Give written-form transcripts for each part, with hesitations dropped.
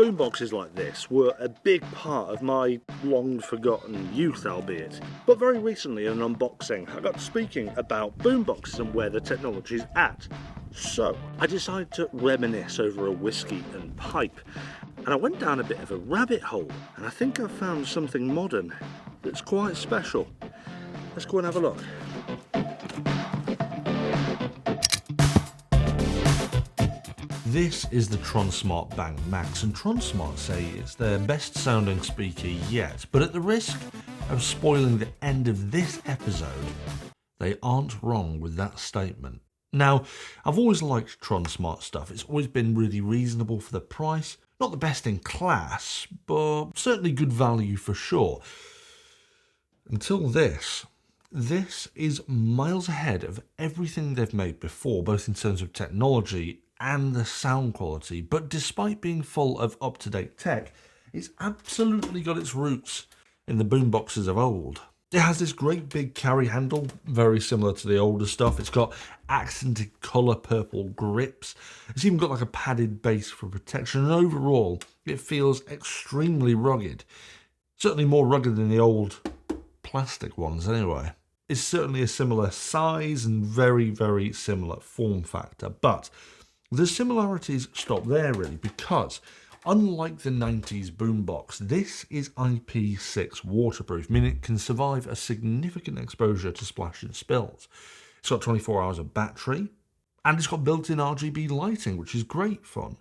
boomboxes like this were a big part of my long-forgotten youth, albeit. But very recently in an unboxing, I got speaking about boomboxes and where the technology is at. So, I decided to reminisce over a whiskey and pipe, and I went down a bit of a rabbit hole, and I think I found something modern that's quite special. Let's go and have a look. This is the Tronsmart Bang Max, and Tronsmart say it's their best sounding speaker yet, but at the risk of spoiling the end of this episode, they aren't wrong with that statement. Now, I've always liked Tronsmart stuff. It's always been really reasonable for the price. Not the best in class, but certainly good value for sure. Until this. This is miles ahead of everything they've made before, both in terms of technology and the sound quality, but despite being full of up-to-date tech, it's absolutely got its roots in the boomboxes of old. It has this great big carry handle, very similar to the older stuff. It's got accented colour purple grips. It's even got like a padded base for protection, and overall, it feels extremely rugged. Certainly more rugged than the old plastic ones anyway. It's certainly a similar size and very, very similar form factor, but the similarities stop there really, because unlike the 90s boombox, this is IP6 waterproof, meaning it can survive a significant exposure to splash and spills. It's got 24 hours of battery, and it's got built-in RGB lighting, which is great fun.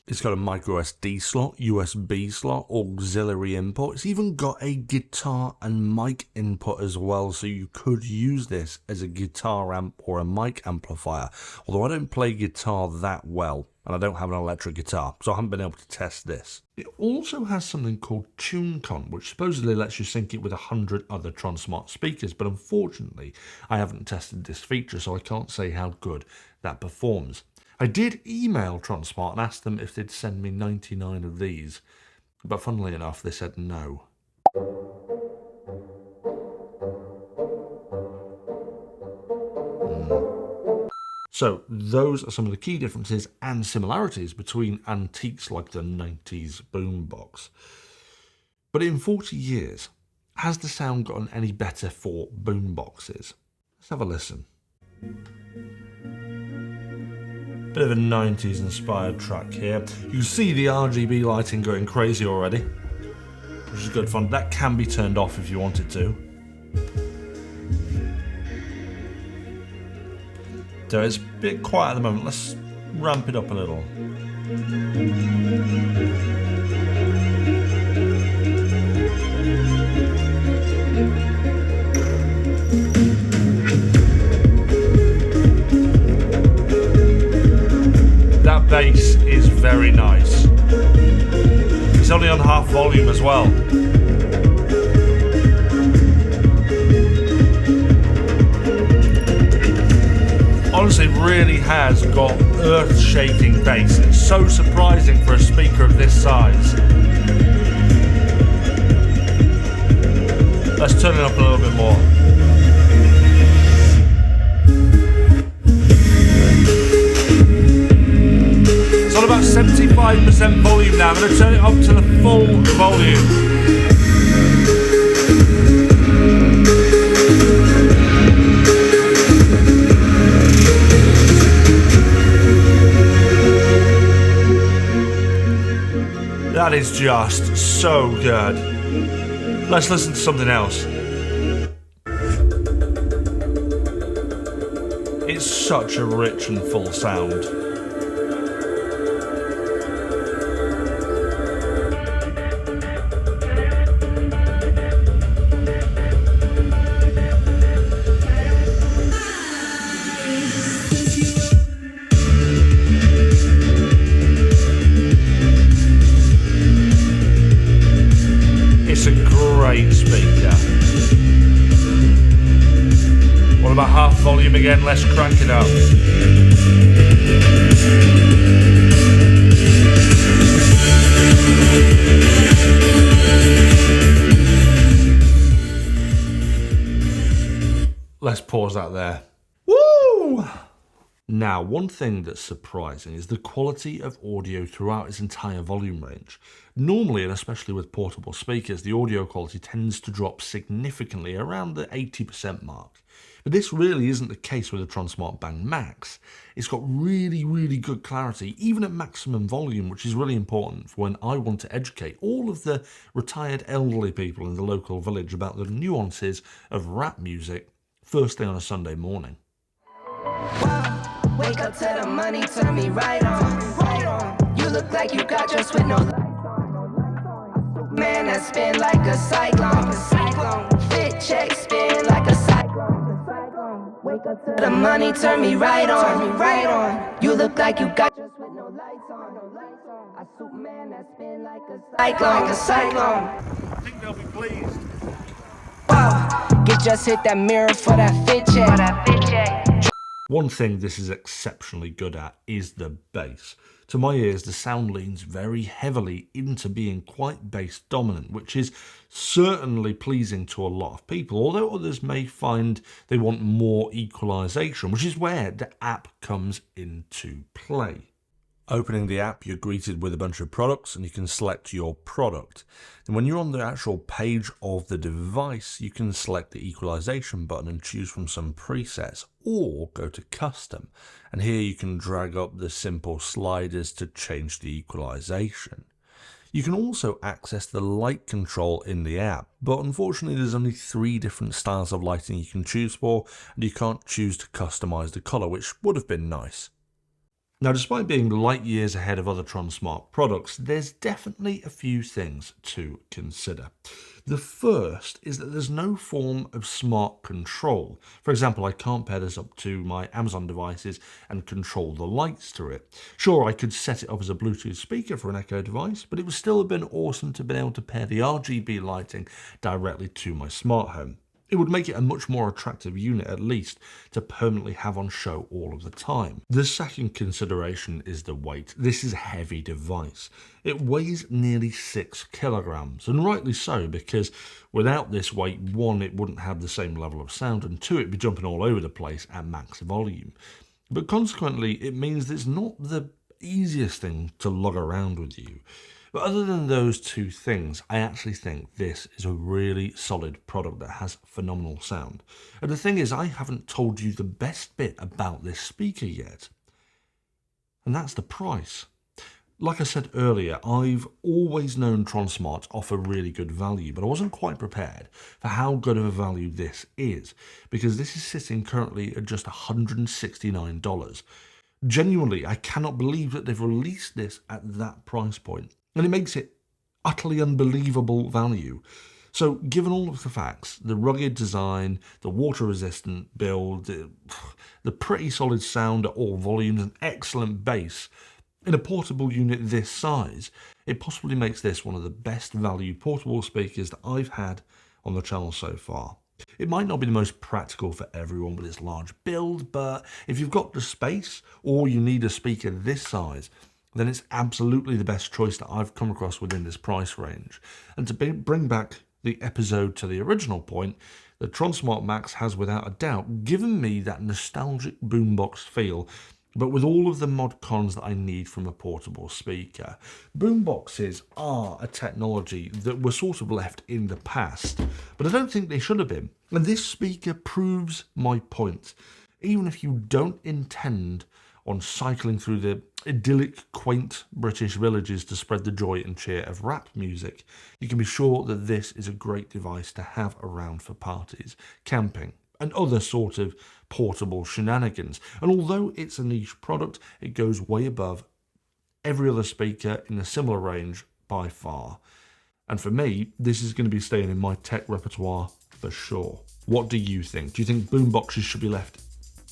It's got a micro SD slot, USB slot, auxiliary input. It's even got a guitar and mic input as well, so you could use this as a guitar amp or a mic amplifier. Although I don't play guitar that well, and I don't have an electric guitar, so I haven't been able to test this. It also has something called TuneCon, which supposedly lets you sync it with 100 other Tronsmart speakers, but unfortunately, I haven't tested this feature, so I can't say how good that performs. I did email Tronsmart and ask them if they'd send me 99 of these, but funnily enough, they said no. So those are some of the key differences and similarities between antiques like the 90s boombox. But in 40 years, has the sound gotten any better for boomboxes? Let's have a listen. Bit of a 90s inspired track here. You see the RGB lighting going crazy already, which is good fun. That can be turned off if you wanted to. So it's a bit quiet at the moment. Let's ramp it up a little. That bass is very nice. It's only on half volume as well. Honestly, it really has got earth-shaking bass. It's so surprising for a speaker of this size. Let's turn it up a little bit more. It's on about 75% volume now. I'm going to turn it up to the full volume. That is just so good. Let's listen to something else. It's such a rich and full sound. It's a great speaker. What about half volume again? Let's crank it up. Let's pause that there. Woo! Now, one thing that's surprising is the quality of audio throughout its entire volume range. Normally, and especially with portable speakers, the audio quality tends to drop significantly around the 80% mark. But this really isn't the case with the Tronsmart Bang Max. It's got really good clarity, even at maximum volume, which is really important for when I want to educate all of the retired elderly people in the local village about the nuances of rap music first thing on a Sunday morning. Wake up to the money, turn me right on, right on. You look like you got dressed with no lights on. Man, that spin like a cyclone. Fit check, spin like a cyclone. Wake up to the money, turn me right on, right on. You look like you got dressed with no lights on. I Superman that spin like a cyclone. I think they'll be pleased. Wow, just hit that mirror for that fit check. One thing this is exceptionally good at is the bass. To my ears, the sound leans very heavily into being quite bass dominant, which is certainly pleasing to a lot of people, although others may find they want more equalization, which is where the app comes into play. Opening the app, you're greeted with a bunch of products and you can select your product. And when you're on the actual page of the device, you can select the equalization button and choose from some presets, or go to custom. And here you can drag up the simple sliders to change the equalization. You can also access the light control in the app, but unfortunately there's only 3 different styles of lighting you can choose for, and you can't choose to customize the color, which would have been nice. Now, despite being light years ahead of other Tronsmart products, there's definitely a few things to consider. The first is that there's no form of smart control. For example, I can't pair this up to my Amazon devices and control the lights through it. Sure, I could set it up as a Bluetooth speaker for an Echo device, but it would still have been awesome to be able to pair the RGB lighting directly to my smart home. It would make it a much more attractive unit, at least, to permanently have on show all of the time. The second consideration is the weight. This is a heavy device. It weighs nearly 6 kilograms, and rightly so, because without this weight, 1, it wouldn't have the same level of sound, and 2, it'd be jumping all over the place at max volume. But consequently, it means that it's not the easiest thing to lug around with you. But other than those 2 things, I actually think this is a really solid product that has phenomenal sound. And the thing is, I haven't told you the best bit about this speaker yet, and that's the price. Like I said earlier, I've always known Tronsmart offer really good value, but I wasn't quite prepared for how good of a value this is, because this is sitting currently at just $169. Genuinely, I cannot believe that they've released this at that price point. And it makes it utterly unbelievable value. So given all of the facts, the rugged design, the water-resistant build, the pretty solid sound at all volumes, and excellent bass, in a portable unit this size, it possibly makes this one of the best value portable speakers that I've had on the channel so far. It might not be the most practical for everyone with its large build, but if you've got the space or you need a speaker this size, then it's absolutely the best choice that I've come across within this price range. And to bring back the episode to the original point, the Tronsmart Max has without a doubt given me that nostalgic boombox feel, but with all of the mod cons that I need from a portable speaker. Boomboxes are a technology that were sort of left in the past, but I don't think they should have been. And this speaker proves my point. Even if you don't intend on cycling through the idyllic, quaint British villages to spread the joy and cheer of rap music, you can be sure that this is a great device to have around for parties, camping, and other sort of portable shenanigans. And although it's a niche product, it goes way above every other speaker in a similar range by far. And for me, this is going to be staying in my tech repertoire for sure. What do you think? Do you think boomboxes should be left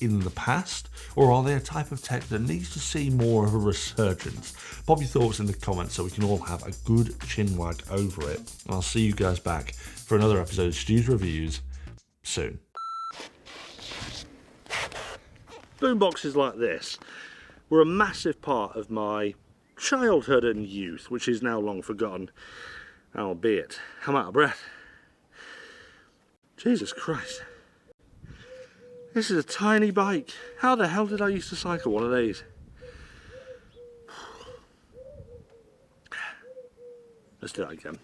in the past, or are they a type of tech that needs to see more of a resurgence? Pop your thoughts in the comments so we can all have a good chinwag over it. And I'll see you guys back for another episode of Stu's Reviews soon. Boomboxes like this were a massive part of my childhood and youth, which is now long forgotten, albeit I'm out of breath. Jesus Christ. This is a tiny bike. How the hell did I used to cycle one of these? Let's do that again.